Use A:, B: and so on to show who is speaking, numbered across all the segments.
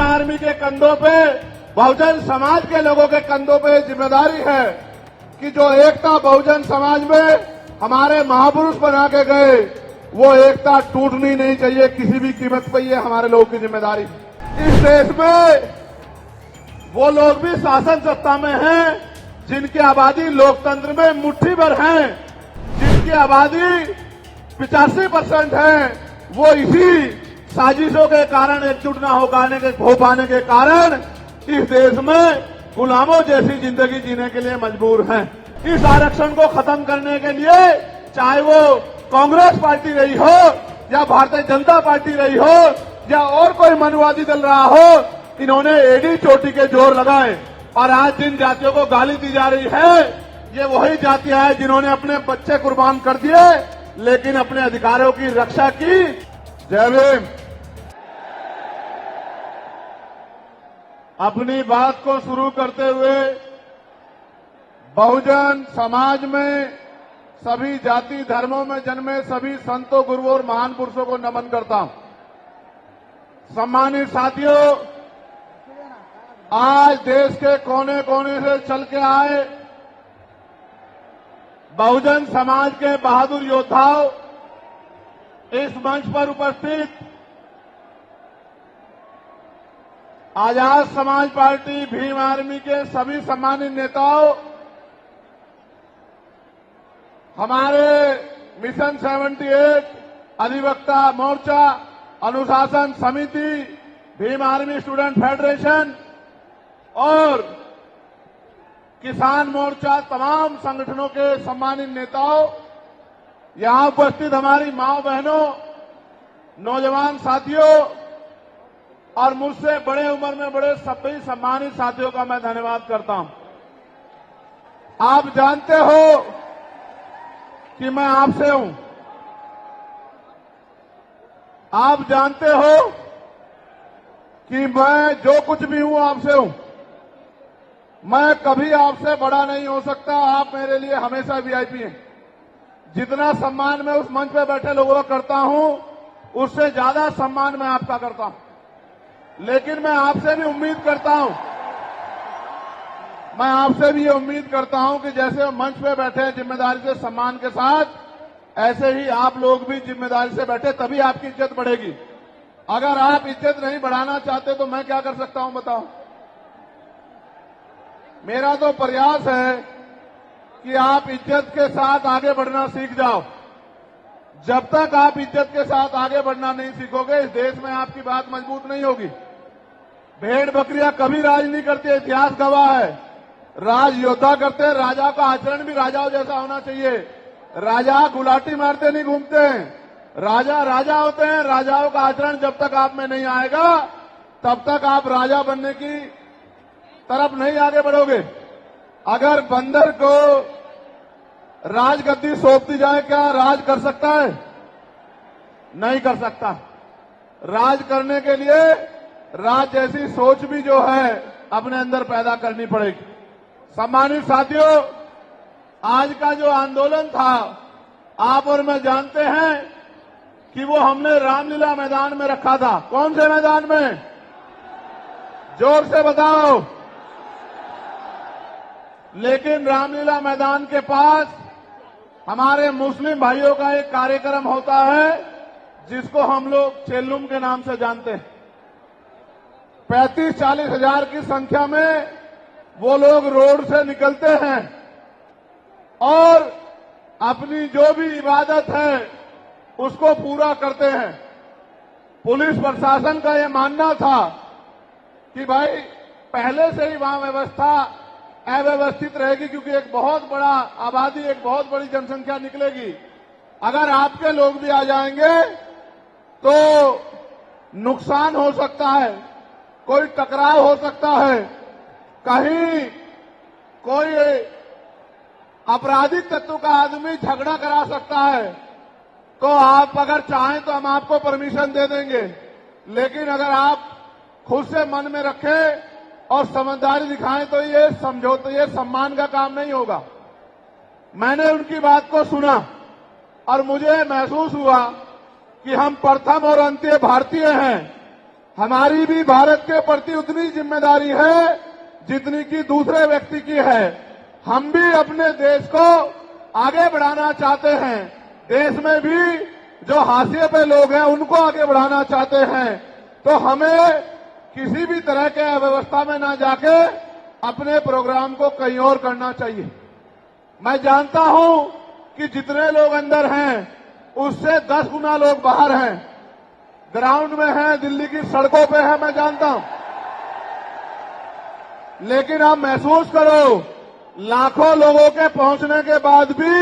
A: Army के कंधों पे, बहुजन समाज के लोगों के कंधों पे जिम्मेदारी है कि जो एकता बहुजन समाज में हमारे महापुरुष बना के गए, वो एकता टूटनी नहीं चाहिए किसी भी कीमत पर। ये हमारे लोगों की जिम्मेदारी। इस देश में वो लोग भी शासन सत्ता में हैं जिनकी आबादी लोकतंत्र में मुट्ठी भर है, जिनकी आबादी 85% है, वो इसी साजिशों के कारण एकजुट न हो पाने के कारण इस देश में गुलामों जैसी जिंदगी जीने के लिए मजबूर हैं। इस आरक्षण को खत्म करने के लिए चाहे वो कांग्रेस पार्टी रही हो या भारतीय जनता पार्टी रही हो या और कोई मनुवादी दल रहा हो, इन्होंने एडी चोटी के जोर लगाए। और आज जिन जातियों को गाली दी जा रही है, ये वही जातियां हैं जिन्होंने अपने बच्चे कुर्बान कर दिए लेकिन अपने अधिकारों की रक्षा की। जय भीम। अपनी बात को शुरू करते हुए बहुजन समाज में सभी जाति धर्मों में जन्मे सभी संतों, गुरुओं और महान पुरुषों को नमन करता हूं। सम्मानित साथियों, आज देश के कोने कोने से चल के आए बहुजन समाज के बहादुर योद्धाओं, इस मंच पर उपस्थित आजाद समाज पार्टी भीम आर्मी के सभी सम्मानित नेताओं, हमारे मिशन 78 अधिवक्ता मोर्चा, अनुशासन समिति, भीम आर्मी स्टूडेंट फेडरेशन और किसान मोर्चा, तमाम संगठनों के सम्मानित नेताओं, यहां उपस्थित हमारी माओ बहनों, नौजवान साथियों और मुझसे बड़े उम्र में बड़े सभी सम्मानित साथियों का मैं धन्यवाद करता हूं। आप जानते हो कि मैं आपसे हूं। आप जानते हो कि मैं जो कुछ भी हूं आपसे हूं। मैं कभी आपसे बड़ा नहीं हो सकता। आप मेरे लिए हमेशा वीआईपी हैं। जितना सम्मान मैं उस मंच पर बैठे लोगों का करता हूं, उससे ज्यादा सम्मान मैं आपका करता हूं। लेकिन मैं आपसे भी उम्मीद करता हूं, मैं आपसे भी ये उम्मीद करता हूं कि जैसे मंच पे बैठे हैं जिम्मेदारी से सम्मान के साथ, ऐसे ही आप लोग भी जिम्मेदारी से बैठे, तभी आपकी इज्जत बढ़ेगी। अगर आप इज्जत नहीं बढ़ाना चाहते तो मैं क्या कर सकता हूं बताओ। मेरा तो प्रयास है कि आप इज्जत के साथ आगे बढ़ना सीख जाओ। जब तक आप इज्जत के साथ आगे बढ़ना नहीं सीखोगे, इस देश में आपकी बात मजबूत नहीं होगी। भेड़ बकरियां कभी राज नहीं करती, इतिहास गवाह है। राज योद्धा करते हैं। राजा का आचरण भी राजाओं जैसा होना चाहिए। राजा गुलाटी मारते नहीं घूमते हैं। राजा राजा होते हैं। राजाओं का आचरण जब तक आप में नहीं आएगा, तब तक आप राजा बनने की तरफ नहीं आगे बढ़ोगे। अगर बंदर को राजगद्दी सौंप दी जाए, क्या राज कर सकता है? नहीं कर सकता। राज करने के लिए राज जैसी सोच भी जो है अपने अंदर पैदा करनी पड़ेगी। सम्मानित साथियों, आज का जो आंदोलन था, आप और मैं जानते हैं कि वो हमने रामलीला मैदान में रखा था। कौन से मैदान में? जोर से बताओ। लेकिन रामलीला मैदान के पास हमारे मुस्लिम भाइयों का एक कार्यक्रम होता है जिसको हम लोग चेल्लुम के नाम से जानते हैं। 35-40 हजार की संख्या में वो लोग रोड से निकलते हैं और अपनी जो भी इबादत है उसको पूरा करते हैं। पुलिस प्रशासन का ये मानना था कि भाई पहले से ही वहां व्यवस्था अव्यवस्थित रहेगी, क्योंकि एक बहुत बड़ा आबादी, एक बहुत बड़ी जनसंख्या निकलेगी। अगर आपके लोग भी आ जाएंगे तो नुकसान हो सकता है, कोई टकराव हो सकता है, कहीं कोई आपराधिक तत्व का आदमी झगड़ा करा सकता है। तो आप अगर चाहें तो हम आपको परमिशन दे देंगे, लेकिन अगर आप खुद से मन में रखें और समझदारी दिखाएं तो ये समझौता, ये सम्मान का काम नहीं होगा। मैंने उनकी बात को सुना और मुझे महसूस हुआ कि हम प्रथम और अंत्य भारतीय हैं हमारी भी भारत के प्रति उतनी जिम्मेदारी है जितनी कि दूसरे व्यक्ति की है। हम भी अपने देश को आगे बढ़ाना चाहते हैं। देश में भी जो हाशिए पे लोग हैं उनको आगे बढ़ाना चाहते हैं। तो हमें किसी भी तरह के अव्यवस्था में ना जाके अपने प्रोग्राम को कहीं और करना चाहिए। मैं जानता हूं कि जितने लोग अंदर हैं उससे 10 गुना लोग बाहर हैं, ग्राउंड में हैं, दिल्ली की सड़कों पे हैं, मैं जानता हूं। लेकिन आप महसूस करो, लाखों लोगों के पहुंचने के बाद भी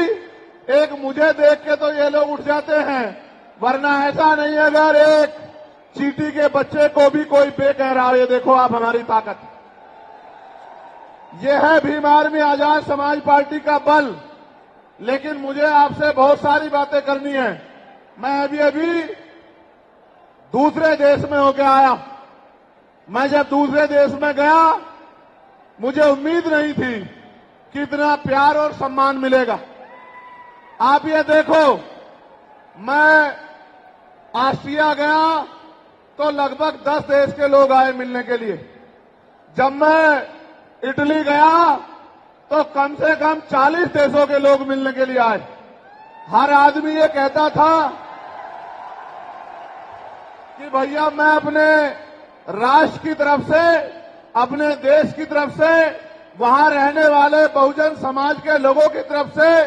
A: एक मुझे देख के तो ये लोग उठ जाते हैं, वरना ऐसा नहीं है अगर एक चींटी के बच्चे को भी कोई बे कह रहा हो। ये देखो आप हमारी ताकत। ये है भीम आर्मी आजाद समाज पार्टी का बल। लेकिन मुझे आपसे बहुत सारी बातें करनी है। मैं अभी दूसरे देश में होके आया। मैं जब दूसरे देश में गया मुझे उम्मीद नहीं थी कि इतना प्यार और सम्मान मिलेगा। आप ये देखो, मैं ऑस्ट्रिया गया तो लगभग 10 देश के लोग आए मिलने के लिए। जब मैं इटली गया तो कम से कम 40 देशों के लोग मिलने के लिए आए। हर आदमी ये कहता था कि भैया मैं अपने राष्ट्र की तरफ से, अपने देश की तरफ से, वहां रहने वाले बहुजन समाज के लोगों की तरफ से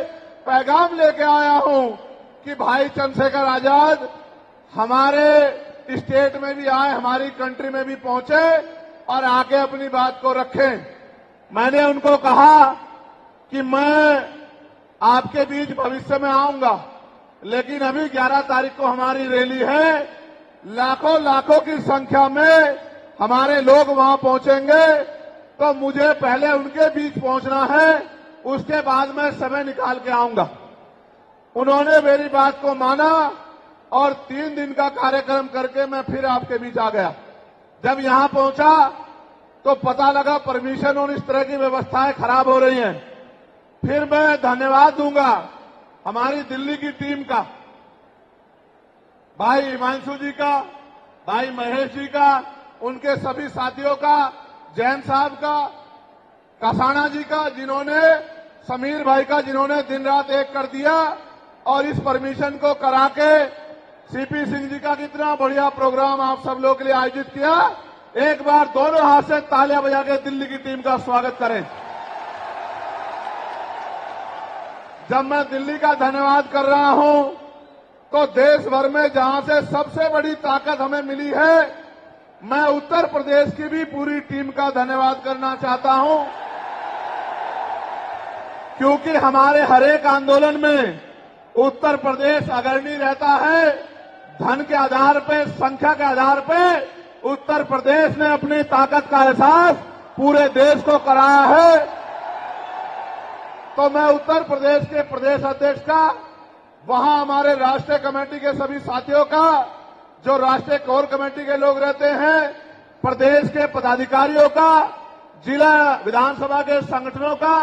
A: पैगाम लेके आया हूं कि भाई चंद्रशेखर आजाद हमारे स्टेट में भी आए, हमारी कंट्री में भी पहुंचे और आके अपनी बात को रखें। मैंने उनको कहा कि मैं आपके बीच भविष्य में आऊंगा, लेकिन अभी 11 तारीख को हमारी रैली है। लाखों लाखों की संख्या में हमारे लोग वहां पहुंचेंगे, तो मुझे पहले उनके बीच पहुंचना है, उसके बाद मैं समय निकाल के आऊंगा। उन्होंने मेरी बात को माना और 3 दिन का कार्यक्रम करके मैं फिर आपके बीच आ गया। जब यहां पहुंचा तो पता लगा परमिशन और इस तरह की व्यवस्थाएं खराब हो रही हैं। फिर मैं धन्यवाद दूंगा हमारी दिल्ली की टीम का, भाई हिमांशु जी का, भाई महेश जी का, उनके सभी साथियों का, जैन साहब का, कसाना जी का, जिन्होंने, समीर भाई का, जिन्होंने दिन रात एक कर दिया और इस परमिशन को करा के, सीपी सिंह जी का कितना बढ़िया प्रोग्राम आप सब लोगों के लिए आयोजित किया। एक बार दोनों हाथ से तालियां बजा के दिल्ली की टीम का स्वागत करें। जब मैं दिल्ली का धन्यवाद कर रहा हूं तो देश भर में जहां से सबसे बड़ी ताकत हमें मिली है, मैं उत्तर प्रदेश की भी पूरी टीम का धन्यवाद करना चाहता हूं, क्योंकि हमारे हर एक आंदोलन में उत्तर प्रदेश अग्रणी रहता है। धन के आधार पे, संख्या के आधार पे उत्तर प्रदेश ने अपनी ताकत का एहसास पूरे देश को कराया है। तो मैं उत्तर प्रदेश के प्रदेश अध्यक्ष का, वहां हमारे राष्ट्रीय कमेटी के सभी साथियों का, जो राष्ट्रीय कोर कमेटी के लोग रहते हैं, प्रदेश के पदाधिकारियों का, जिला विधानसभा के संगठनों का,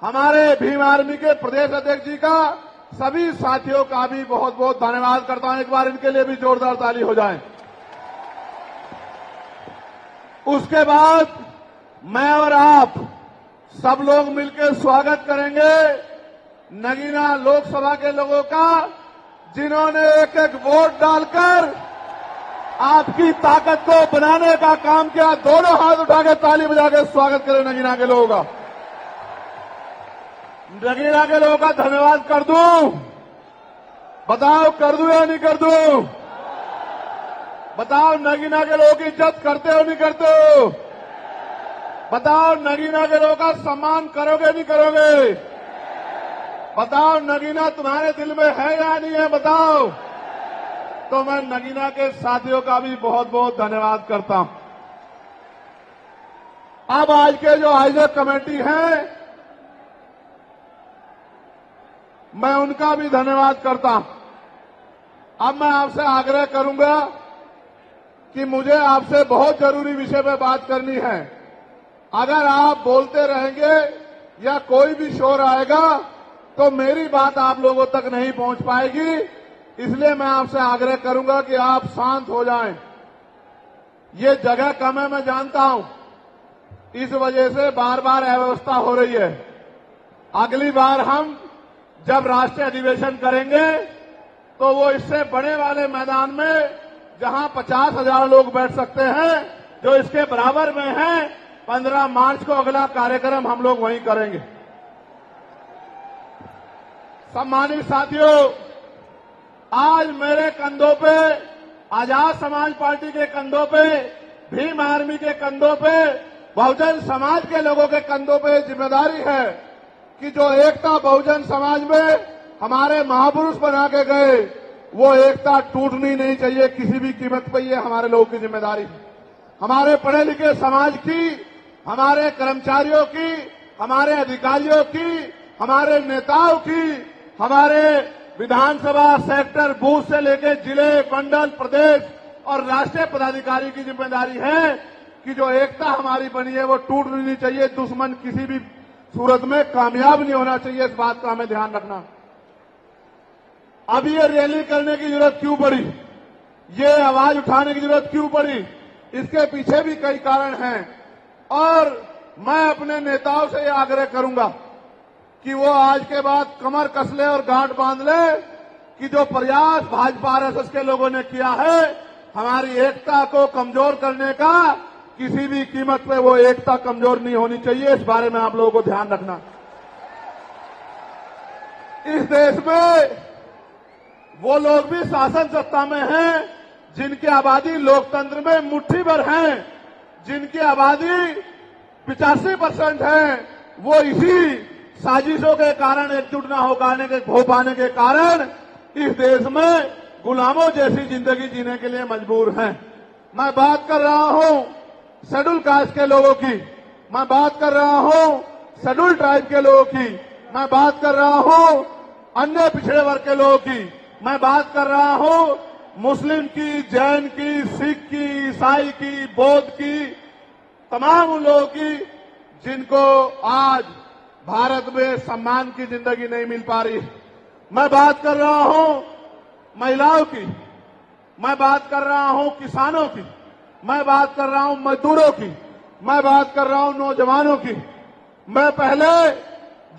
A: हमारे भीम आर्मी के प्रदेश अध्यक्ष जी का, सभी साथियों का भी बहुत बहुत धन्यवाद करता हूं। एक बार इनके लिए भी जोरदार ताली हो जाए। उसके बाद मैं और आप सब लोग मिलकर स्वागत करेंगे नगीना लोकसभा के लोगों का, जिन्होंने एक एक वोट डालकर आपकी ताकत को बनाने का काम किया। दोनों हाथ उठा के ताली बजा के स्वागत करें नगीना के लोगों का। नगीना के लोगों का धन्यवाद कर दूं? बताओ, कर दूं या नहीं कर दूं? बताओ, नगीना के लोगों की इज्जत करते हो नहीं करते हो? बताओ, नगीना के लोगों का सम्मान करोगे नहीं करोगे? बताओ, नगीना तुम्हारे दिल में है या नहीं है? बताओ। तो मैं नगीना के साथियों का भी बहुत बहुत धन्यवाद करता हूं। अब आज के जो आयोजक कमेटी है, मैं उनका भी धन्यवाद करता हूं। अब मैं आपसे आग्रह करूंगा कि मुझे आपसे बहुत जरूरी विषय पर बात करनी है। अगर आप बोलते रहेंगे या कोई भी शोर आएगा तो मेरी बात आप लोगों तक नहीं पहुंच पाएगी। इसलिए मैं आपसे आग्रह करूंगा कि आप शांत हो जाएं। ये जगह कम है, मैं जानता हूं। इस वजह से बार बार अव्यवस्था हो रही है। अगली बार हम जब राष्ट्रीय अधिवेशन करेंगे तो वो इससे बड़े वाले मैदान में, जहां 50,000 लोग बैठ सकते हैं, जो इसके बराबर में है, 15 मार्च को अगला कार्यक्रम हम लोग वहीं करेंगे। सम्मानित साथियों, आज मेरे कंधों पे, आजाद समाज पार्टी के कंधों पे, भीम आर्मी के कंधों पे, बहुजन समाज के लोगों के कंधों पे जिम्मेदारी है कि जो एकता बहुजन समाज में हमारे महापुरुष बना के गए, वो एकता टूटनी नहीं चाहिए किसी भी कीमत पर। ये हमारे लोगों की जिम्मेदारी है। हमारे पढ़े लिखे समाज की, हमारे कर्मचारियों की, हमारे अधिकारियों की, हमारे नेताओं की, हमारे विधानसभा सेक्टर बूथ से लेकर जिले, मंडल, प्रदेश और राष्ट्रीय पदाधिकारी की जिम्मेदारी है कि जो एकता हमारी बनी है वो टूटनी नहीं चाहिए। दुश्मन किसी भी सूरत में कामयाब नहीं होना चाहिए, इस बात का हमें ध्यान रखना। अब ये रैली करने की जरूरत क्यों पड़ी, ये आवाज उठाने की जरूरत क्यों पड़ी, इसके पीछे भी कई कारण हैं। और मैं अपने नेताओं से ये आग्रह करूंगा कि वो आज के बाद कमर कस ले और गांठ बांध ले कि जो प्रयास भाजपा आरएसएस के लोगों ने किया है हमारी एकता को कमजोर करने का, किसी भी कीमत पे वो एकता कमजोर नहीं होनी चाहिए। इस बारे में आप लोगों को ध्यान रखना। इस देश में वो लोग भी शासन सत्ता में हैं जिनकी आबादी लोकतंत्र में मुट्ठी भर है, जिनकी आबादी 85% है, वो इसी साजिशों के कारण एकजुट न हो पाने के कारण इस देश में गुलामों जैसी जिंदगी जीने के लिए मजबूर हैं। मैं बात कर रहा हूं शेड्यूल कास्ट के लोगों की, मैं बात कर रहा हूं शेड्यूल ट्राइब के लोगों की, मैं बात कर रहा हूं अन्य पिछड़े वर्ग के लोगों की, मैं बात कर रहा हूं मुस्लिम की, जैन की, सिख की, ईसाई की, बौद्ध की, तमाम उन लोगों की जिनको आज भारत में सम्मान की जिंदगी नहीं मिल पा रही। मैं बात कर रहा हूं महिलाओं की, मैं बात कर रहा हूं किसानों की, मैं बात कर रहा हूं मजदूरों की, मैं बात कर रहा हूं नौजवानों की। मैं पहले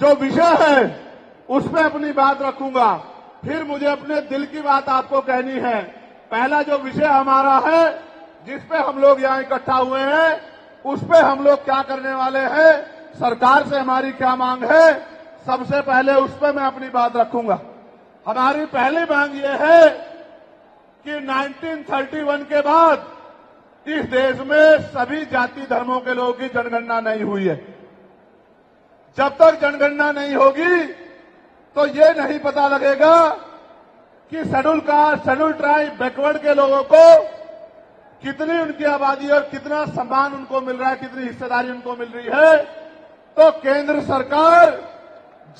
A: जो विषय है उस पर अपनी बात रखूंगा, फिर मुझे अपने दिल की बात आपको कहनी है। पहला जो विषय हमारा है, जिस पे हम लोग यहां इकट्ठा हुए हैं, उस पे हम लोग क्या करने वाले हैं, सरकार से हमारी क्या मांग है, सबसे पहले उस पे मैं अपनी बात रखूंगा। हमारी पहली मांग ये है कि 1931 के बाद इस देश में सभी जाति धर्मों के लोगों की जनगणना नहीं हुई है। जब तक जनगणना नहीं होगी तो ये नहीं पता लगेगा कि schedule caste, schedule tribe, backward के लोगों को कितनी उनकी आबादी और कितना सम्मान उनको मिल रहा है, कितनी हिस्सेदारी उनको मिल रही है। तो केंद्र सरकार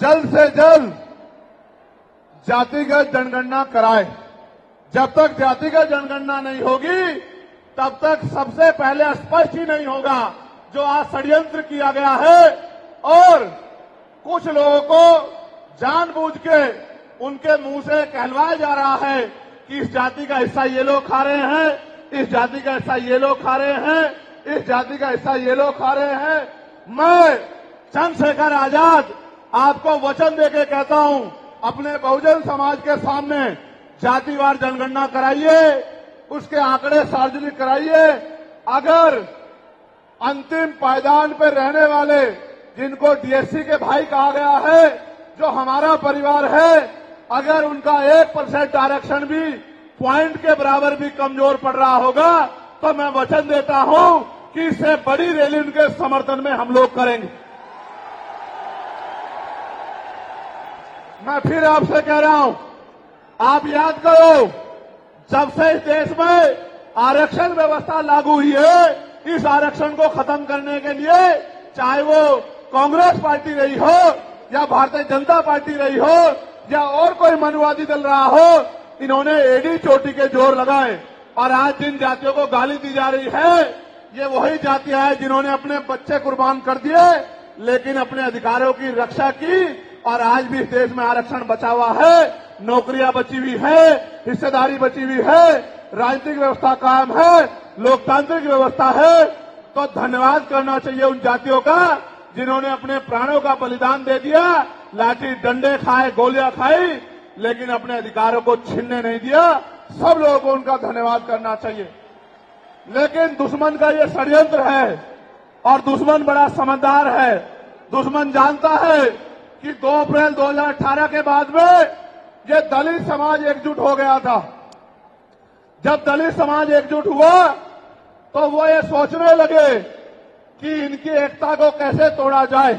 A: जल्द से जल्द जातिगत जनगणना कराए। जब तक जातिगत जनगणना नहीं होगी तब तक सबसे पहले स्पष्ट ही नहीं होगा जो आज षड्यंत्र किया गया है और कुछ लोगों को जानबूझ के उनके मुंह से कहलवाया जा रहा है कि इस जाति का हिस्सा ये लोग खा रहे हैं, इस जाति का हिस्सा ये लोग खा रहे हैं, इस जाति का हिस्सा ये लोग खा रहे हैं। मैं चंद्रशेखर आजाद आपको वचन देके कहता हूं, अपने बहुजन समाज के सामने जातिवार जनगणना कराइए, उसके आंकड़े सार्वजनिक कराइए। अगर अंतिम पायदान पर रहने वाले, जिनको डीएससी के भाई कहा गया है, जो हमारा परिवार है, अगर उनका 1% आरक्षण भी पॉइंट के बराबर भी कमजोर पड़ रहा होगा तो मैं वचन देता हूं कि इससे बड़ी रैली उनके समर्थन में हम लोग करेंगे। मैं फिर आपसे कह रहा हूं, आप याद करो, जब से इस देश में आरक्षण व्यवस्था लागू हुई है, इस आरक्षण को खत्म करने के लिए चाहे वो कांग्रेस पार्टी रही हो या भारतीय जनता पार्टी रही हो या और कोई मनुवादी दल रहा हो, इन्होंने एड़ी चोटी के जोर लगाए। और आज जिन जातियों को गाली दी जा रही है, ये वही जातियां हैं जिन्होंने अपने बच्चे कुर्बान कर दिए लेकिन अपने अधिकारों की रक्षा की और आज भी इस देश में आरक्षण बचा हुआ है, नौकरियां बची हुई है, हिस्सेदारी बची हुई है, राजनीतिक व्यवस्था कायम है। लोकतांत्रिक व्यवस्था है तो धन्यवाद करना चाहिए उन जातियों का जिन्होंने अपने प्राणों का बलिदान दे दिया, लाठी डंडे खाए, गोलियां खाई, लेकिन अपने अधिकारों को छीनने नहीं दिया। सब लोगों को उनका धन्यवाद करना चाहिए। लेकिन दुश्मन का ये षड्यंत्र है और दुश्मन बड़ा समझदार है। दुश्मन जानता है कि 2 अप्रैल 2018 के बाद में ये दलित समाज एकजुट हो गया था। जब दलित समाज एकजुट हुआ तो वो ये सोचने लगे कि इनकी एकता को कैसे तोड़ा जाए।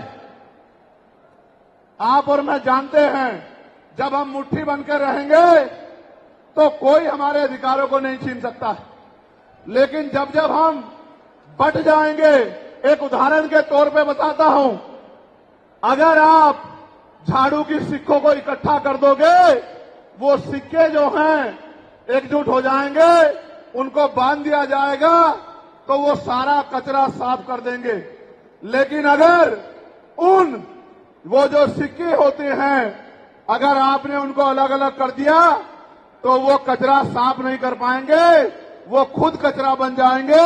A: आप और मैं जानते हैं जब हम मुट्ठी बनकर रहेंगे तो कोई हमारे अधिकारों को नहीं छीन सकता। लेकिन जब जब हम बट जाएंगे, एक उदाहरण के तौर पे बताता हूं, अगर आप झाड़ू की सिक्कों को इकट्ठा कर दोगे, वो सिक्के जो हैं एकजुट हो जाएंगे, उनको बांध दिया जाएगा तो वो सारा कचरा साफ कर देंगे। लेकिन अगर वो जो सिक्के होते हैं, अगर आपने उनको अलग अलग कर दिया तो वो कचरा साफ नहीं कर पाएंगे, वो खुद कचरा बन जाएंगे,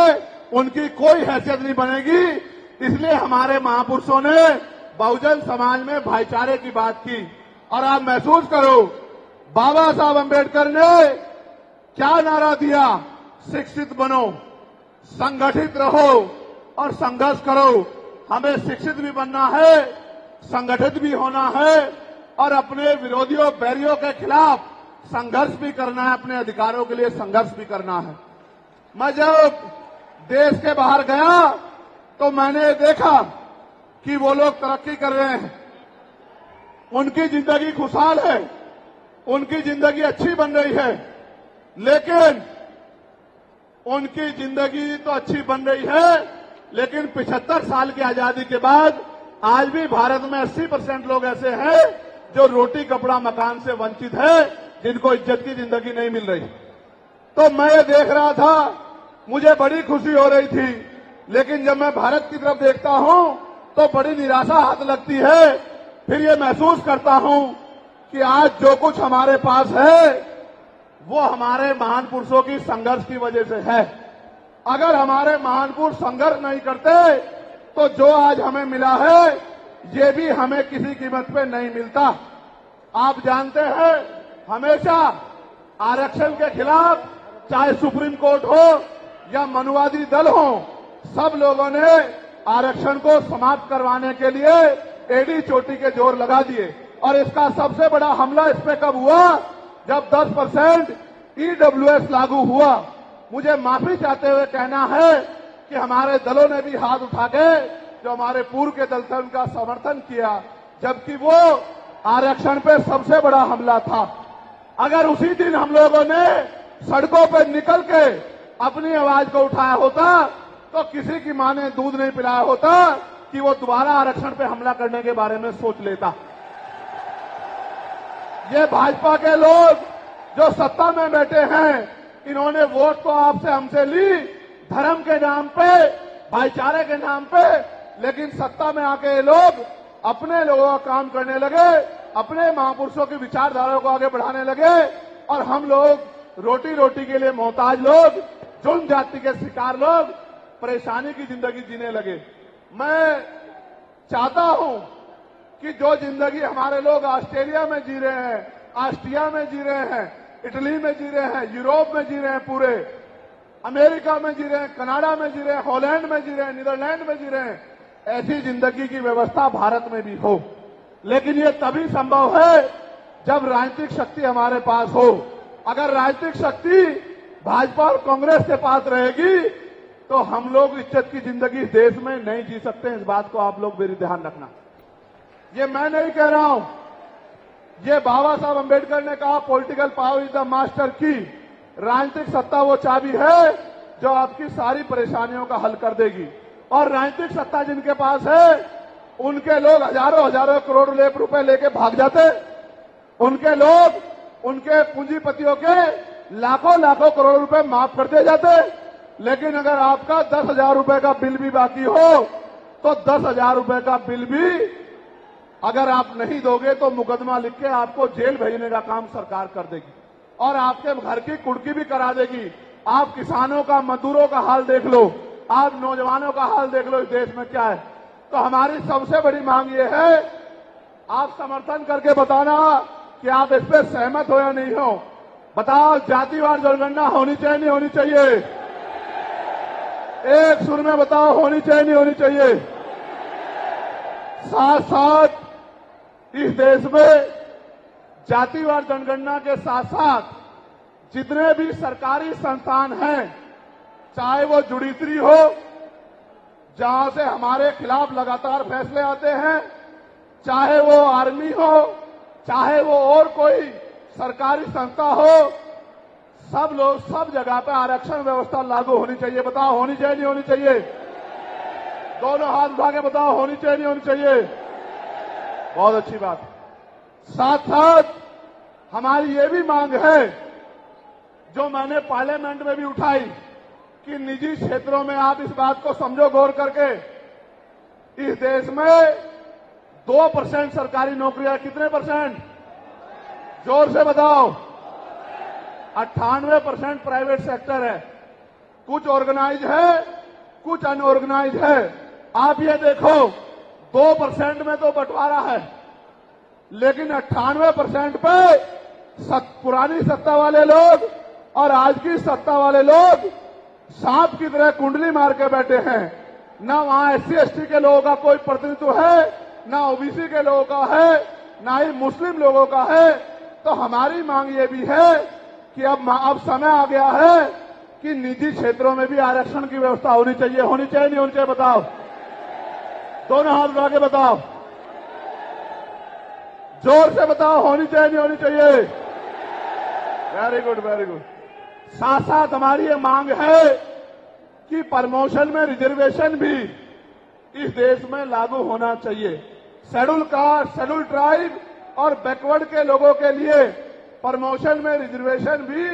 A: उनकी कोई हैसियत नहीं बनेगी। इसलिए हमारे महापुरुषों ने बहुजन समाज में भाईचारे की बात की। और आप महसूस करो, बाबा साहब अंबेडकर ने क्या नारा दिया? शिक्षित बनो, संगठित रहो और संघर्ष करो। हमें शिक्षित भी बनना है, संगठित भी होना है और अपने विरोधियों, बैरियों के खिलाफ संघर्ष भी करना है, अपने अधिकारों के लिए संघर्ष भी करना है। मैं जब देश के बाहर गया तो मैंने देखा कि वो लोग तरक्की कर रहे हैं, उनकी जिंदगी खुशहाल है, उनकी जिंदगी अच्छी बन रही है। लेकिन उनकी जिंदगी तो अच्छी बन रही है, लेकिन 75 साल की आजादी के बाद आज भी भारत में 80% लोग ऐसे हैं जो रोटी, कपड़ा, मकान से वंचित है, जिनको इज्जत की जिंदगी नहीं मिल रही। तो मैं ये देख रहा था, मुझे बड़ी खुशी हो रही थी। लेकिन जब मैं भारत की तरफ देखता हूं तो बड़ी निराशा हाथ लगती है। फिर ये महसूस करता हूं कि आज जो कुछ हमारे पास है वो हमारे महान पुरुषों की संघर्ष की वजह से है। अगर हमारे महान पुरुष संघर्ष नहीं करते तो जो आज हमें मिला है ये भी हमें किसी कीमत पे नहीं मिलता। आप जानते हैं, हमेशा आरक्षण के खिलाफ, चाहे सुप्रीम कोर्ट हो या मनुवादी दल हो, सब लोगों ने आरक्षण को समाप्त करवाने के लिए एड़ी चोटी के जोर लगा दिए। और इसका सबसे बड़ा हमला इस पे कब हुआ? जब 10% EWS लागू हुआ। मुझे माफी चाहते हुए कहना है कि हमारे दलों ने भी हाथ उठा के, जो हमारे पूर्व के दल थे, उनका समर्थन किया, जबकि वो आरक्षण पे सबसे बड़ा हमला था। अगर उसी दिन हम लोगों ने सड़कों पर निकल के अपनी आवाज को उठाया होता तो किसी की मां ने दूध नहीं पिलाया होता कि वो दोबारा आरक्षण पे हमला करने के बारे में सोच लेता। ये भाजपा के लोग जो सत्ता में बैठे हैं, इन्होंने वोट तो आपसे हमसे ली धर्म के नाम पे, भाईचारे के नाम पे, लेकिन सत्ता में आके ये लोग अपने लोगों का काम करने लगे, अपने महापुरुषों की विचारधारा को आगे बढ़ाने लगे और हम लोग रोटी रोटी के लिए मोहताज लोग, जुल्म जाति के शिकार लोग परेशानी की जिंदगी जीने लगे। मैं चाहता हूं कि जो जिंदगी हमारे लोग ऑस्ट्रेलिया में जी रहे हैं, ऑस्ट्रिया में जी रहे हैं, इटली में जी रहे हैं, यूरोप में जी रहे हैं, पूरे अमेरिका में जी रहे हैं, कनाडा में जी रहे हैं, हॉलैंड में जी रहे हैं, नीदरलैंड में जी रहे हैं, ऐसी जिंदगी की व्यवस्था भारत में भी हो। लेकिन ये तभी संभव है जब राजनीतिक शक्ति हमारे पास हो। अगर राजनीतिक शक्ति भाजपा और कांग्रेस के पास रहेगी तो हम लोग इज्जत की जिंदगी देश में नहीं जी सकते। इस बात को आप लोग मेरी ध्यान रखना। ये मैं नहीं कह रहा हूं, ये बाबा साहब अंबेडकर ने कहा, political power is the master की। राजनीतिक सत्ता वो चाबी है जो आपकी सारी परेशानियों का हल कर देगी। और राजनीतिक सत्ता जिनके पास है, उनके लोग हजारों हजारों करोड़ रुपए लेके भाग जाते। उनके लोग, उनके पूंजीपतियों के लाखों लाखों करोड़ रुपए माफ कर दिए जाते। लेकिन अगर आपका 10,000 रुपए का बिल भी बाकी हो तो 10,000 रुपए का बिल भी अगर आप नहीं दोगे तो मुकदमा लिख के आपको जेल भेजने का काम सरकार कर देगी और आपके घर की कुर्की भी करा देगी। आप किसानों का, मजदूरों का हाल देख लो, आप नौजवानों का हाल देख लो इस देश में क्या है। तो हमारी सबसे बड़ी मांग ये है, आप समर्थन करके बताना कि आप इस पर सहमत हो या नहीं हो। बताओ, जातिवार जनगणना होनी चाहिए नहीं होनी चाहिए? एक सुर में बताओ, होनी चाहिए नहीं होनी चाहिए? साथ साथ इस देश में जातिवार जनगणना के साथ साथ जितने भी सरकारी संस्थान हैं, चाहे वो जुडिशरी हो, जहां से हमारे खिलाफ लगातार फैसले आते हैं, चाहे वो आर्मी हो, चाहे वो और कोई सरकारी संस्था हो, सब लोग सब जगह पे आरक्षण व्यवस्था लागू होनी चाहिए। बताओ, होनी चाहिए नहीं होनी चाहिए? दोनों हाथ उठा के बताओ, होनी चाहिए नहीं होनी चाहिए? बहुत अच्छी बात। साथ साथ हमारी ये भी मांग है, जो मैंने पार्लियामेंट में भी उठाई, कि निजी क्षेत्रों में आप इस बात को समझो गौर करके, इस देश में 2% सरकारी नौकरियां, कितने परसेंट? जोर से बताओ। 98% प्राइवेट सेक्टर है। कुछ ऑर्गेनाइज है, कुछ अनऑर्गेनाइज है। आप ये देखो, 2% में तो बंटवारा है, लेकिन 98% पे पुरानी सत्ता वाले लोग और आज की सत्ता वाले लोग सांप की तरह कुंडली मार के बैठे हैं। ना वहां SC ST के लोगों का कोई प्रतिनिधित्व है, ना OBC के लोगों का है, ना ही मुस्लिम लोगों का है। तो हमारी मांग ये भी है कि अब समय आ गया है कि निजी क्षेत्रों में भी आरक्षण की व्यवस्था होनी चाहिए। होनी चाहिए नहीं होनी चाहिए? बताओ, दोनों हाथ उठा के बताओ, जोर से बताओ, होनी चाहिए नहीं होनी चाहिए? Very good, very good. साथ साथ हमारी ये मांग है कि प्रमोशन में रिजर्वेशन भी इस देश में लागू होना चाहिए। शेड्यूल कास्ट, शेड्यूल ट्राइब और बैकवर्ड के लोगों के लिए प्रमोशन में रिजर्वेशन भी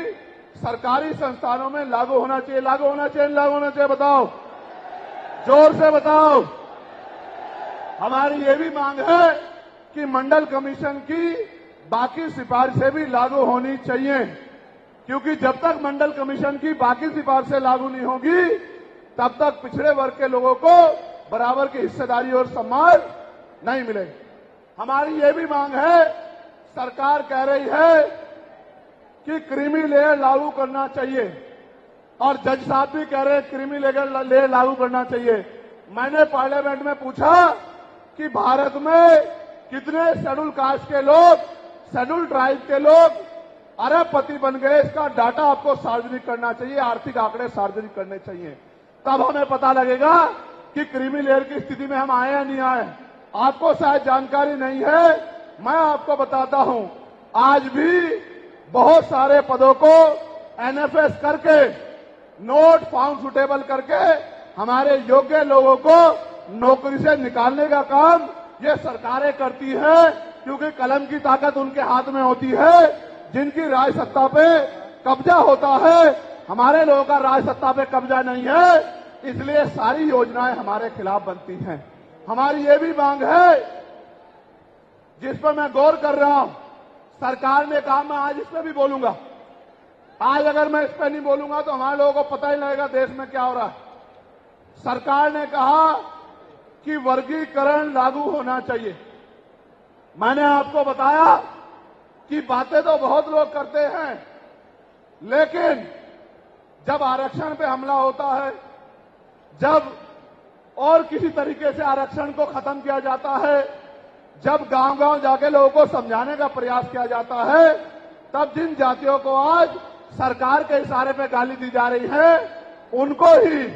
A: सरकारी संस्थानों में लागू होना चाहिए। लागू होना चाहिए, लागू होना चाहिए? बताओ, जोर से बताओ। हमारी ये भी मांग है कि मंडल कमीशन की बाकी सिफारिशें भी लागू होनी चाहिए, क्योंकि जब तक मंडल कमीशन की बाकी सिफारिशें लागू नहीं होगी, तब तक पिछड़े वर्ग के लोगों को बराबर की हिस्सेदारी और सम्मान नहीं मिलेगी। हमारी ये भी मांग है, सरकार कह रही है कि क्रीमी लेयर लागू करना चाहिए, और जज साहब भी कह रहे हैं क्रीमी लेयर लागू करना चाहिए। मैंने पार्लियामेंट में पूछा कि भारत में कितने शेड्यूल कास्ट के लोग, शेड्यूल ट्राइब के लोग अरबपति बन गए, इसका डाटा आपको सार्वजनिक करना चाहिए, आर्थिक आंकड़े सार्वजनिक करने चाहिए। तब हमें पता लगेगा कि क्रीमी लेयर की स्थिति में हम आए या नहीं आए। आपको शायद जानकारी नहीं है, मैं आपको बताता हूं। आज भी बहुत सारे पदों को NFS करके, नोट फाउंड सुटेबल करके हमारे योग्य लोगों को नौकरी से निकालने का काम ये सरकारें करती है, क्योंकि कलम की ताकत उनके हाथ में होती है। जिनकी राज सत्ता पे कब्जा होता है, हमारे लोगों का राज सत्ता पे कब्जा नहीं है, इसलिए सारी योजनाएं हमारे खिलाफ बनती हैं। हमारी ये भी मांग है, जिस पर मैं गौर कर रहा हूं, सरकार ने कहा, मैं आज इस पर भी बोलूंगा। आज अगर मैं इस पर नहीं बोलूंगा तो हमारे लोगों को पता ही लगेगा देश में क्या हो रहा है। सरकार ने कहा कि वर्गीकरण लागू होना चाहिए। मैंने आपको बताया कि बातें तो बहुत लोग करते हैं, लेकिन जब आरक्षण पे हमला होता है, जब और किसी तरीके से आरक्षण को खत्म किया जाता है, जब गांव-गांव जाके लोगों को समझाने का प्रयास किया जाता है, तब जिन जातियों को आज सरकार के इशारे पे गाली दी जा रही है, उनको ही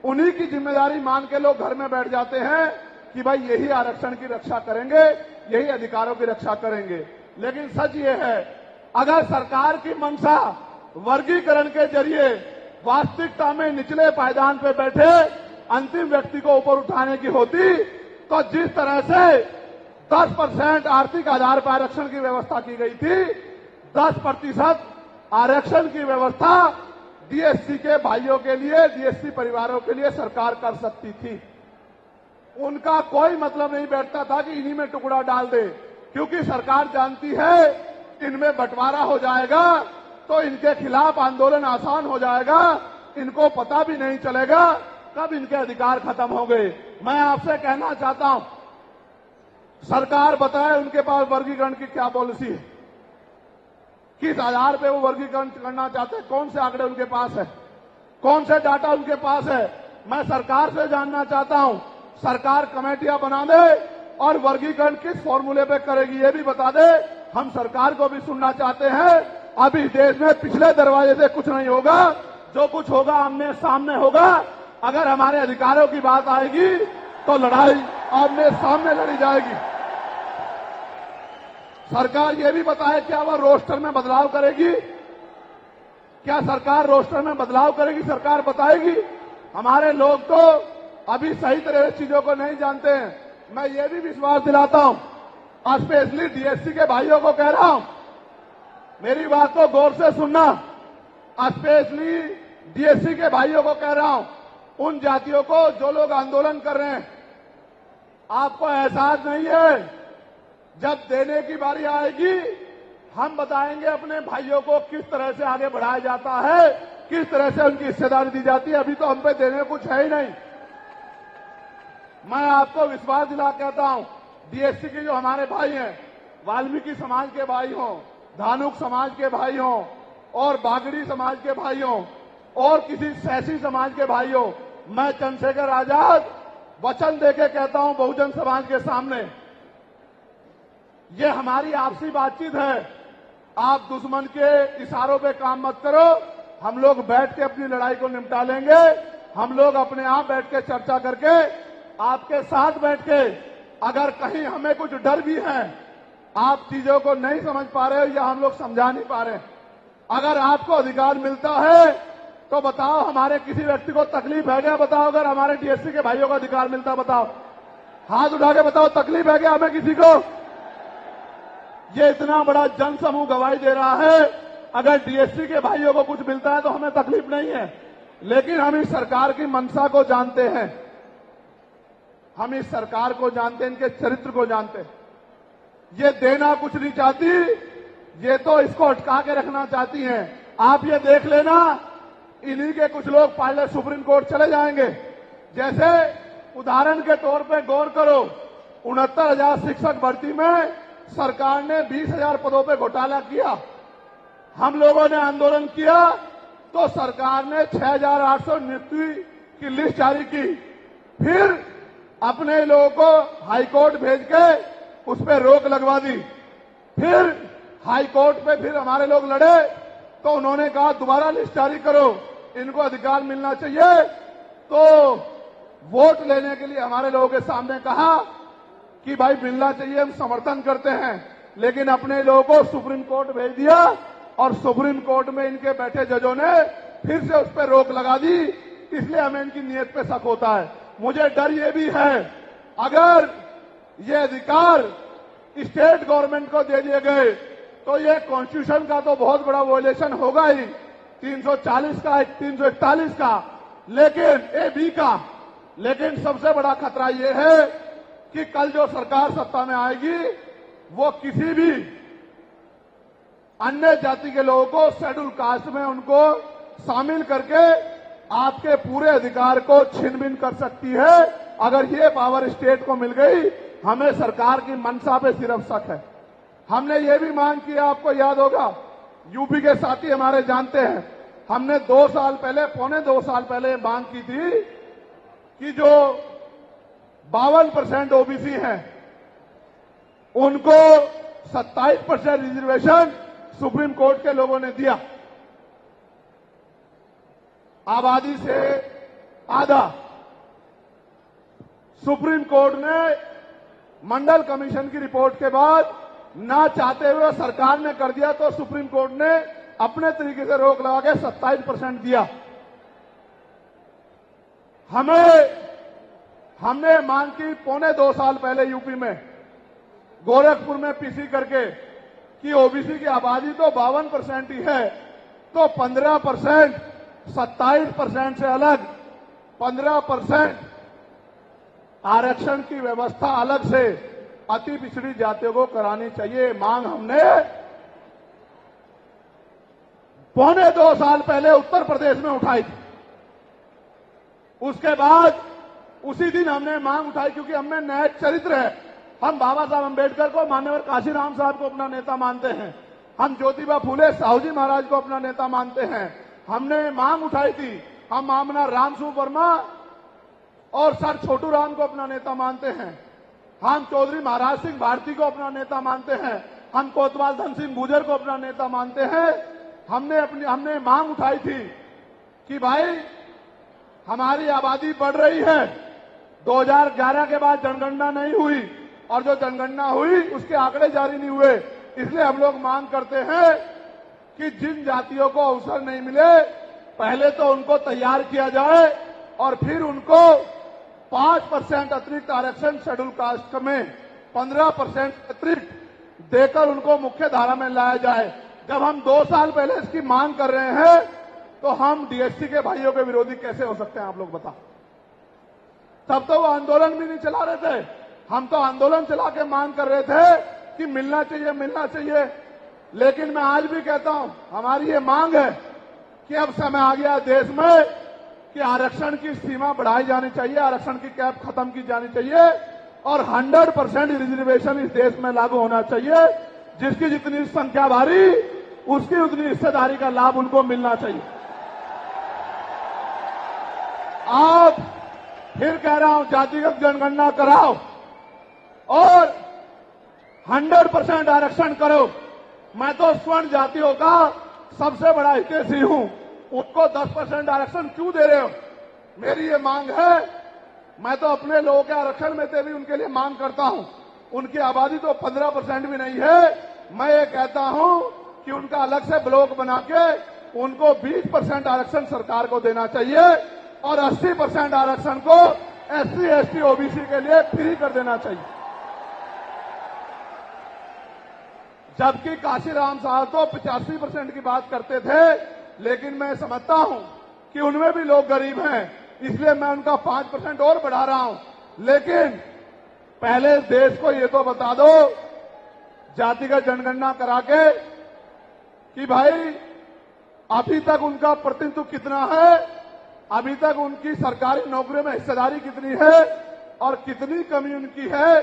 A: उन्हीं की जिम्मेदारी मान के लोग घर में बैठ जाते हैं कि भाई यही आरक्षण की रक्षा करेंगे, यही अधिकारों की रक्षा करेंगे। लेकिन सच ये है, अगर सरकार की मंशा वर्गीकरण के जरिए वास्तविकता में निचले पायदान पे बैठे अंतिम व्यक्ति को ऊपर उठाने की होती, तो जिस तरह से 10% आर्थिक आधार पर आरक्षण की व्यवस्था की गई थी, 10% आरक्षण की व्यवस्था DSC के भाइयों के लिए, DSC परिवारों के लिए सरकार कर सकती थी। उनका कोई मतलब नहीं बैठता था कि इन्हीं में टुकड़ा डाल दे, क्योंकि सरकार जानती है इनमें बंटवारा हो जाएगा तो इनके खिलाफ आंदोलन आसान हो जाएगा। इनको पता भी नहीं चलेगा कब इनके अधिकार खत्म हो गए। मैं आपसे कहना चाहता हूं, सरकार बताए उनके पास वर्गीकरण की क्या पॉलिसी है, किस आधार पे वो वर्गीकरण करना चाहते हैं, कौन से आंकड़े उनके पास है, कौन से डाटा उनके पास है। मैं सरकार से जानना चाहता हूं, सरकार कमेटियां बना दे और वर्गीकरण किस फॉर्मूले पे करेगी ये भी बता दे। हम सरकार को भी सुनना चाहते हैं। अभी देश में पिछले दरवाजे से कुछ नहीं होगा, जो कुछ होगा आमने सामने होगा। अगर हमारे अधिकारों की बात आएगी तो लड़ाई आमने सामने लड़ी जाएगी। सरकार ये भी बताए क्या वह रोस्टर में बदलाव करेगी, क्या सरकार रोस्टर में बदलाव करेगी, सरकार बताएगी। हमारे लोग तो अभी सही तरह से चीजों को नहीं जानते हैं। मैं ये भी विश्वास दिलाता हूं, स्पेशली डीएससी के भाइयों को कह रहा हूं, मेरी बात को गौर से सुनना। स्पेशली डीएससी के भाइयों को कह रहा हूं, उन जातियों को जो लोग आंदोलन कर रहे हैं, आपको एहसास नहीं है, जब देने की बारी आएगी हम बताएंगे अपने भाइयों को किस तरह से आगे बढ़ाया जाता है, किस तरह से उनकी हिस्सेदारी दी जाती है। अभी तो हम पे देने कुछ है ही नहीं। मैं आपको विश्वास दिला कहता हूं, डीएससी के जो हमारे भाई हैं, वाल्मीकि समाज के भाई हों, धानुक समाज के भाई हों और बागड़ी समाज के भाई हों और किसी सैसी समाज के भाई हों, मैं चंद्रशेखर आजाद वचन देके कहता हूं बहुजन समाज के सामने, ये हमारी आपसी बातचीत है। आप दुश्मन के इशारों पे काम मत करो। हम लोग बैठ के अपनी लड़ाई को निपटा लेंगे। हम लोग अपने आप बैठ के चर्चा करके आपके साथ बैठ के, अगर कहीं हमें कुछ डर भी है, आप चीजों को नहीं समझ पा रहे हो या हम लोग समझा नहीं पा रहे, अगर आपको अधिकार मिलता है तो बताओ। हमारे किसी व्यक्ति को तकलीफ है क्या? बताओ। अगर हमारे डीएससी के भाइयों को अधिकार मिलता, बताओ, हाथ उठा के बताओ, तकलीफ है क्या हमें किसी को? ये इतना बड़ा जन समूह गवाही दे रहा है, अगर डीएससी के भाइयों को कुछ मिलता है तो हमें तकलीफ नहीं है। लेकिन हम इस सरकार की मंशा को जानते हैं, हम इस सरकार को जानते हैं, इनके चरित्र को जानते हैं। ये देना कुछ नहीं चाहती, ये तो इसको अटका के रखना चाहती हैं। आप ये देख लेना, इन्हीं के कुछ लोग पहले सुप्रीम कोर्ट चले जाएंगे। जैसे उदाहरण के तौर पे गौर करो, 69,000 शिक्षक भर्ती में सरकार ने 20,000 पदों पे घोटाला किया। हम लोगों ने आंदोलन किया तो सरकार ने 6,800 नियुक्ति की लिस्ट जारी की। फिर अपने लोगों को हाईकोर्ट भेज के उस पर रोक लगवा दी। फिर हाईकोर्ट पे फिर हमारे लोग लड़े तो उन्होंने कहा दोबारा लिस्ट जारी करो, इनको अधिकार मिलना चाहिए। तो वोट लेने के लिए हमारे लोगों के सामने कहा कि भाई मिलना चाहिए, हम समर्थन करते हैं। लेकिन अपने लोगों को सुप्रीम कोर्ट भेज दिया और सुप्रीम कोर्ट में इनके बैठे जजों ने फिर से उस पर रोक लगा दी। इसलिए हमें इनकी नीयत पे शक होता है। मुझे डर ये भी है, अगर ये अधिकार स्टेट गवर्नमेंट को दे दिए गए तो ये कॉन्स्टिट्यूशन का तो बहुत बड़ा वॉयलेशन होगा ही, 340 का, 341 का, लेकिन AB का। लेकिन सबसे बड़ा खतरा ये है कि कल जो सरकार सत्ता में आएगी वो किसी भी अन्य जाति के लोगों को शेड्यूल कास्ट में उनको शामिल करके आपके पूरे अधिकार को छीन बीन कर सकती है। अगर ये पावर स्टेट को मिल गई, हमें सरकार की मंशा पे सिर्फ शक है। हमने ये भी मांग की, आपको याद होगा, यूपी के साथी हमारे जानते हैं, हमने 2 साल पहले, पौने 2 साल पहले मांग की थी कि जो 52% ओबीसी हैं उनको 27% रिजर्वेशन सुप्रीम कोर्ट के लोगों ने दिया, आबादी से आधा। सुप्रीम कोर्ट ने मंडल कमीशन की रिपोर्ट के बाद ना चाहते हुए सरकार ने कर दिया, तो सुप्रीम कोर्ट ने अपने तरीके से रोक लगा के 27% दिया। हमने मांग की पौने 2 साल पहले यूपी में गोरखपुर में पीसी करके कि ओबीसी की आबादी तो 52% ही है, तो 15%, 27% से अलग 15% आरक्षण की व्यवस्था अलग से अति पिछड़ी जातियों को करानी चाहिए। मांग हमने पौने 2 साल पहले उत्तर प्रदेश में उठाई थी। उसके बाद उसी दिन हमने मांग उठाई, क्योंकि हमें नैतिक चरित्र है। हम बाबा साहब अम्बेडकर को, मान्यवर काशीराम साहब को अपना नेता मानते हैं। हम ज्योतिबा फूले साहू जी महाराज को अपना नेता मानते हैं। हमने मांग उठाई थी, हम मामला रामसूर वर्मा और सर छोटू राम को अपना नेता मानते हैं। हम चौधरी महाराज सिंह भारती को अपना नेता मानते हैं। हम कोतवाल धन सिंह गुर्जर को अपना नेता मानते हैं। हमने मांग उठाई थी कि भाई हमारी आबादी बढ़ रही है। 2011 के बाद जनगणना नहीं हुई और जो जनगणना हुई उसके आंकड़े जारी नहीं हुए। इसलिए हम लोग मांग करते हैं कि जिन जातियों को अवसर नहीं मिले, पहले तो उनको तैयार किया जाए और फिर उनको 5% अतिरिक्त आरक्षण शेड्यूल कास्ट में 15% अतिरिक्त देकर उनको मुख्य धारा में लाया जाए। जब हम 2 साल पहले इसकी मांग कर रहे हैं तो हम डीएससी के भाइयों के विरोधी कैसे हो सकते हैं, आप लोग बताओ। तब तो वो आंदोलन भी नहीं चला रहे थे। हम तो आंदोलन चला के मांग कर रहे थे कि मिलना चाहिए, मिलना चाहिए। लेकिन मैं आज भी कहता हूं, हमारी ये मांग है कि अब समय आ गया देश में कि आरक्षण की सीमा बढ़ाई जानी चाहिए, आरक्षण की कैप खत्म की जानी चाहिए और 100% रिजर्वेशन इस देश में लागू होना चाहिए। जिसकी जितनी संख्या भारी, उसकी उतनी हिस्सेदारी का लाभ उनको मिलना चाहिए। आप फिर कह रहा हूं, जातिगत जनगणना कराओ और 100% आरक्षण करो। मैं तो स्वर्ण जातियों का सबसे बड़ा हितैषी हूं, उनको 10% आरक्षण क्यों दे रहे हो? मेरी ये मांग है। मैं तो अपने लोगों के आरक्षण में से भी उनके लिए मांग करता हूं। उनकी आबादी तो 15% भी नहीं है। मैं ये कहता हूं कि उनका अलग से ब्लॉक बना के उनको 20% आरक्षण सरकार को देना चाहिए और 80% आरक्षण को SC, ST, OBC के लिए फ्री कर देना चाहिए। जबकि काशीराम साहब तो 85% की बात करते थे, लेकिन मैं समझता हूं कि उनमें भी लोग गरीब हैं, इसलिए मैं उनका 5% और बढ़ा रहा हूं। लेकिन पहले देश को ये तो बता दो, जातिगत जनगणना करा के, कि भाई अभी तक उनका प्रतिनिधित्व कितना है, अभी तक उनकी सरकारी नौकरियों में हिस्सेदारी कितनी है और कितनी कमी उनकी है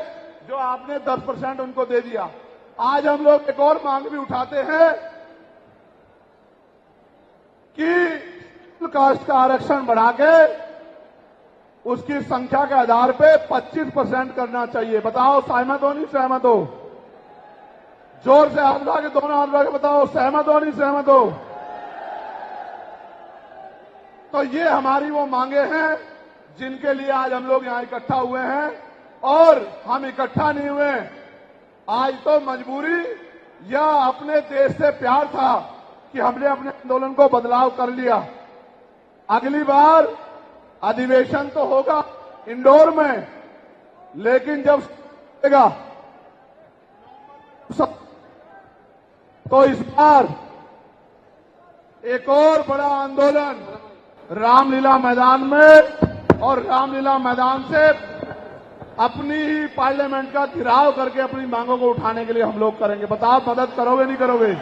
A: जो आपने 10% उनको दे दिया। आज हम लोग एक और मांग भी उठाते हैं कि कास्ट का आरक्षण बढ़ा के उसकी संख्या के आधार पे 25% करना चाहिए। बताओ सहमत हो नहीं सहमत हो? जोर से हाथ उठा के, दोनों हाथ उठा के बताओ सहमत हो नहीं सहमत हो? तो ये हमारी वो मांगे हैं जिनके लिए आज हम लोग यहां इकट्ठा हुए हैं। और हम इकट्ठा नहीं हुए आज तो मजबूरी या अपने देश से प्यार था कि हमने अपने आंदोलन को बदलाव कर लिया। अगली बार अधिवेशन तो होगा इंदौर में, लेकिन जब होगा तो इस बार एक और बड़ा आंदोलन रामलीला मैदान में, और रामलीला मैदान से अपनी ही पार्लियामेंट का घेराव करके अपनी मांगों को उठाने के लिए हम लोग करेंगे। बताओ मदद करोगे नहीं करोगे?